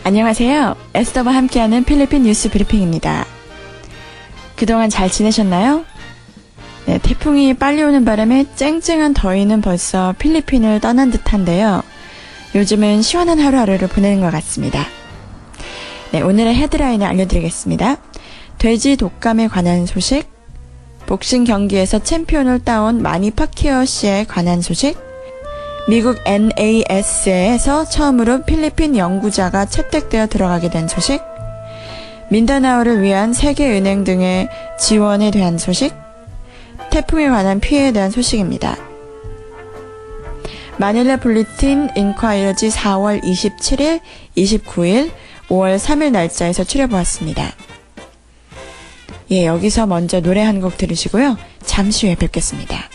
안녕하세요. 에스더와 함께하는 필리핀 뉴스 브리핑입니다. 그동안 잘 지내셨나요? 네, 태풍이 빨리 오는 바람에 쨍쨍한 더위는 벌써 필리핀을 떠난 듯한데요. 요즘은 시원한 하루하루를 보내는 것 같습니다. 네, 오늘의 헤드라인을 알려드리겠습니다. 돼지 독감에 관한 소식, 복싱 경기에서 챔피언을 따온 마니 파키어 씨에 관한 소식, 미국 NASA에서 처음으로 필리핀 연구자가 채택되어 들어가게 된 소식, 민다나오를 위한 세계은행 등의 지원에 대한 소식, 태풍에 관한 피해에 대한 소식입니다. 마닐라 불리틴 인콰이어지 4월 27일, 29일, 5월 3일 날짜에서 추려보았습니다. 여기서 먼저 노래 한 곡 들으시고요. 잠시 후에 뵙겠습니다.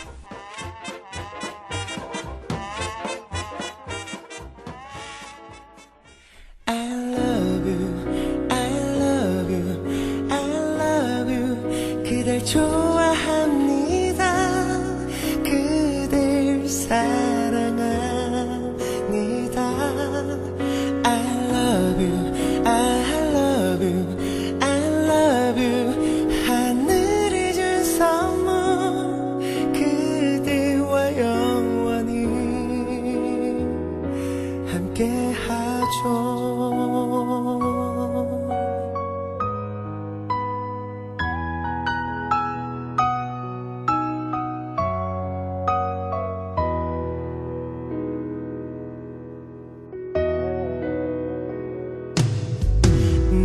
좋아합니다. 그댈 사랑합니다. I love you, I love you, I love you. 하늘이 준 선물 그대와 영원히 함께하죠.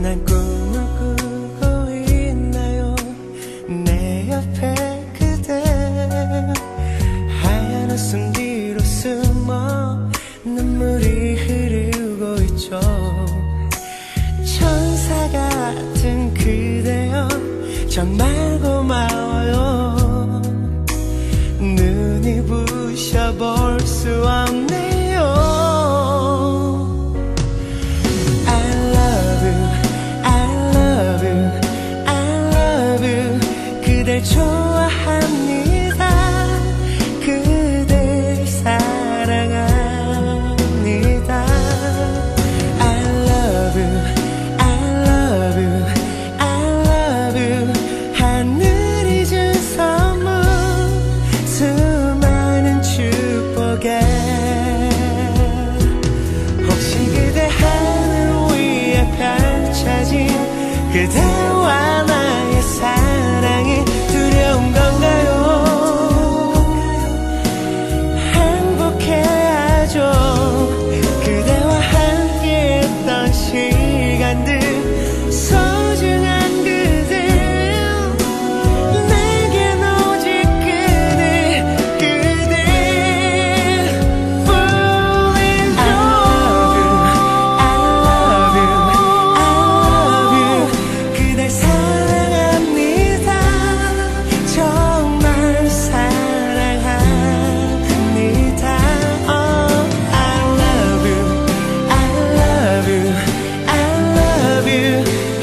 난 꿈을 꾸고 있나요? 내 옆에 그대 하얀 웃음 뒤로 숨어 눈물이 흐르고 있죠. 천사 같은 그대여 정말 고마워요. 눈이 부셔볼 수 없네요. 그댈 좋아합니다. 그댈 사랑합니다. I love you, I love you, I love you. 하늘이 준 선물 수많은 축복에 혹시 그대 하늘 위에 펼쳐진 그대와 나의 사랑이 두려운 건가요? 행복해야죠. 그대와 함께했던 시간들 소중한 그대 내겐 오직 그대 뿐이죠. I love you, I love you, I love you. 그댈 사랑합니다. 정말 사랑합니다. Oh, I love you, I love you, I love you.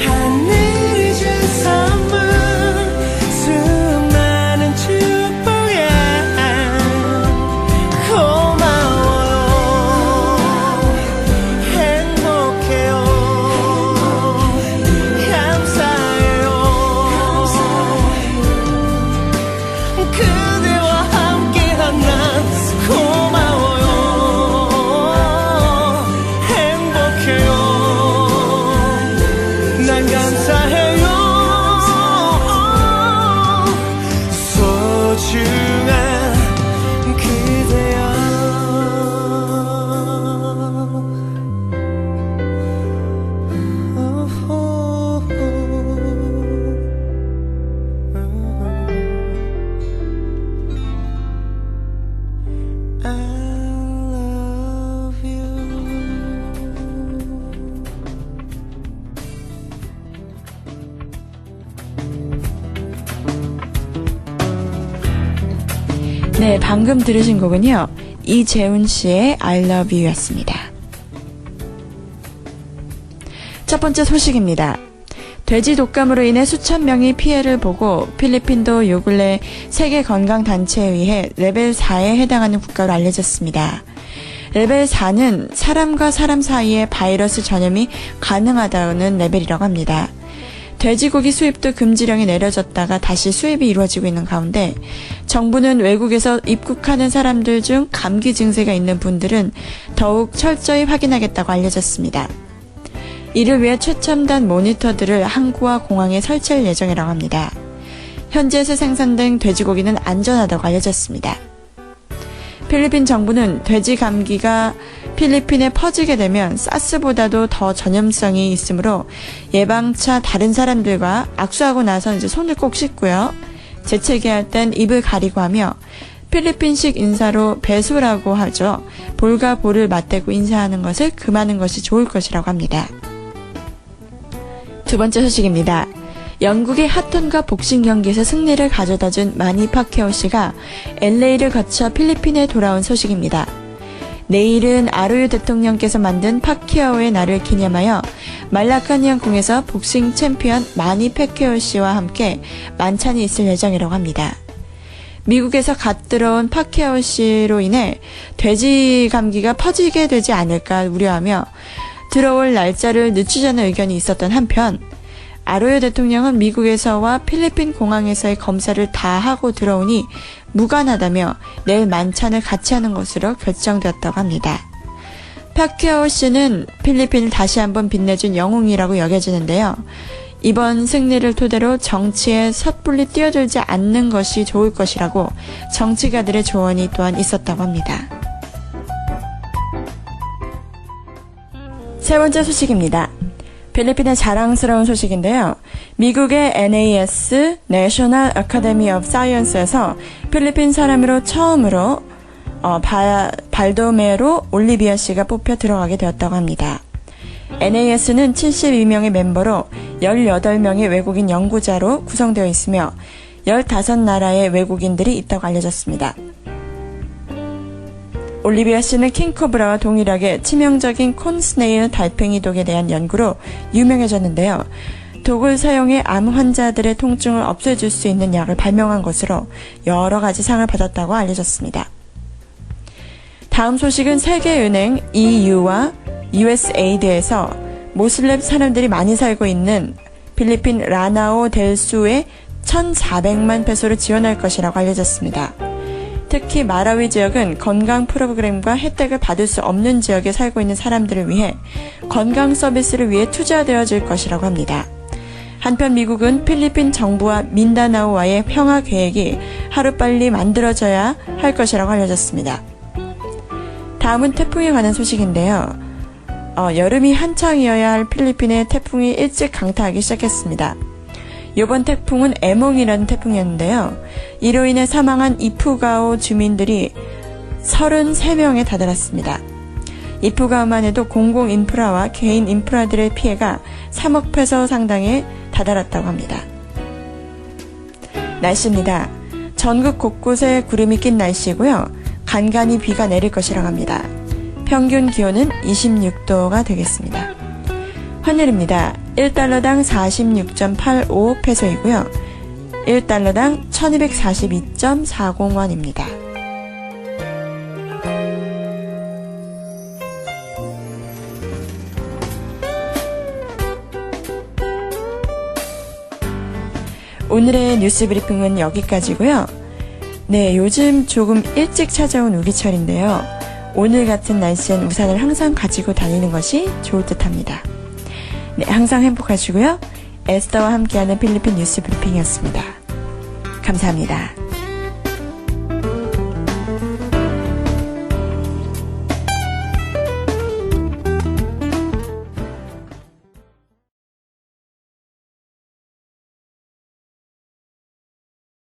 하늘이 준 선물 수많은 축복에 고마워요. 행복해요. 감사해요. 그대와 함께한 난 고마워요. 행복해요. 난 감사해요. 소중한 그대여. I love you. 네, 방금 들으신 곡은요. 이재훈 씨의 I love you 였습니다. 첫 번째 소식입니다. 돼지 독감으로 인해 수천 명이 피해를 보고 필리핀도 요 근래 세계건강단체에 의해 레벨 4에 해당하는 국가로 알려졌습니다. 레벨 4는 사람과 사람 사이에 바이러스 전염이 가능하다는 레벨이라고 합니다. 돼지고기 수입도 금지령이 내려졌다가 다시 수입이 이루어지고 있는 가운데 정부는 외국에서 입국하는 사람들 중 감기 증세가 있는 분들은 더욱 철저히 확인하겠다고 알려졌습니다. 이를 위해 최첨단 모니터들을 항구와 공항에 설치할 예정이라고 합니다. 현지에서 생산된 돼지고기는 안전하다고 알려졌습니다. 필리핀 정부는 돼지 감기가 필리핀에 퍼지게 되면 사스보다도 더 전염성이 있으므로 예방차 다른 사람들과 악수하고 나서 이제 손을 꼭 씻고요. 재채기할 땐 입을 가리고 하며 필리핀식 인사로 배수라고 하죠. 볼과 볼을 맞대고 인사하는 것을 금하는 것이 좋을 것이라고 합니다. 두 번째 소식입니다. 영국의 핫톤과 복싱 경기에서 승리를 가져다준 마니 파케오 씨가 LA를 거쳐 필리핀에 돌아온 소식입니다. 내일은 아로유 대통령께서 만든 파케오의 날을 기념하여 말라카니안 궁에서 복싱 챔피언 마니 파케오 씨와 함께 만찬이 있을 예정이라고 합니다. 미국에서 갓 들어온 파케오 씨로 인해 돼지 감기가 퍼지게 되지 않을까 우려하며 들어올 날짜를 늦추자는 의견이 있었던 한편 아로요 대통령은 미국에서와 필리핀 공항에서의 검사를 다 하고 들어오니 무관하다며 내일 만찬을 같이 하는 것으로 결정되었다고 합니다. 파케오 씨는 필리핀을 다시 한번 빛내준 영웅이라고 여겨지는데요. 이번 승리를 토대로 정치에 섣불리 뛰어들지 않는 것이 좋을 것이라고 정치가들의 조언이 또한 있었다고 합니다. 세 번째 소식입니다. 필리핀의 자랑스러운 소식인데요. 미국의 NAS, National Academy of Science에서 필리핀 사람으로 처음으로 발도메로 올리비아 씨가 뽑혀 들어가게 되었다고 합니다. NAS는 72명의 멤버로 18명의 외국인 연구자로 구성되어 있으며 15나라의 외국인들이 있다고 알려졌습니다. 올리비아 씨는 킹코브라와 동일하게 치명적인 콘스네일 달팽이 독에 대한 연구로 유명해졌는데요. 독을 사용해 암 환자들의 통증을 없애줄 수 있는 약을 발명한 것으로 여러 가지 상을 받았다고 알려졌습니다. 다음 소식은 세계은행 EU와 USAID에서 모슬렘 사람들이 많이 살고 있는 필리핀 라나오 델수에 1,400만 페소를 지원할 것이라고 알려졌습니다. 특히 마라위 지역은 건강 프로그램과 혜택을 받을 수 없는 지역에 살고 있는 사람들을 위해 건강 서비스를 위해 투자되어질 것이라고 합니다. 한편 미국은 필리핀 정부와 민다나오와의 평화 계획이 하루빨리 만들어져야 할 것이라고 알려졌습니다. 다음은 태풍에 관한 소식인데요. 여름이 한창이어야 할 필리핀에 태풍이 일찍 강타하기 시작했습니다. 이번 태풍은 에몽이라는 태풍이었는데요. 이로 인해 사망한 이푸가오 주민들이 33명에 다다랐습니다. 이푸가오만 해도 공공 인프라와 개인 인프라들의 피해가 3억 페소 상당에 다다랐다고 합니다. 날씨입니다. 전국 곳곳에 구름이 낀 날씨고요. 간간히 비가 내릴 것이라고 합니다. 평균 기온은 26도가 되겠습니다. 환율입니다. 1달러당 46.85 페소이고요. 1달러당 1242.40원입니다. 오늘의 뉴스 브리핑은 여기까지고요. 네, 요즘 조금 일찍 찾아온 우기철인데요. 오늘 같은 날씨엔 우산을 항상 가지고 다니는 것이 좋을 듯합니다. 네, 항상 행복하시고요. 에스더와 함께하는 필리핀 뉴스 브리핑이었습니다. 감사합니다.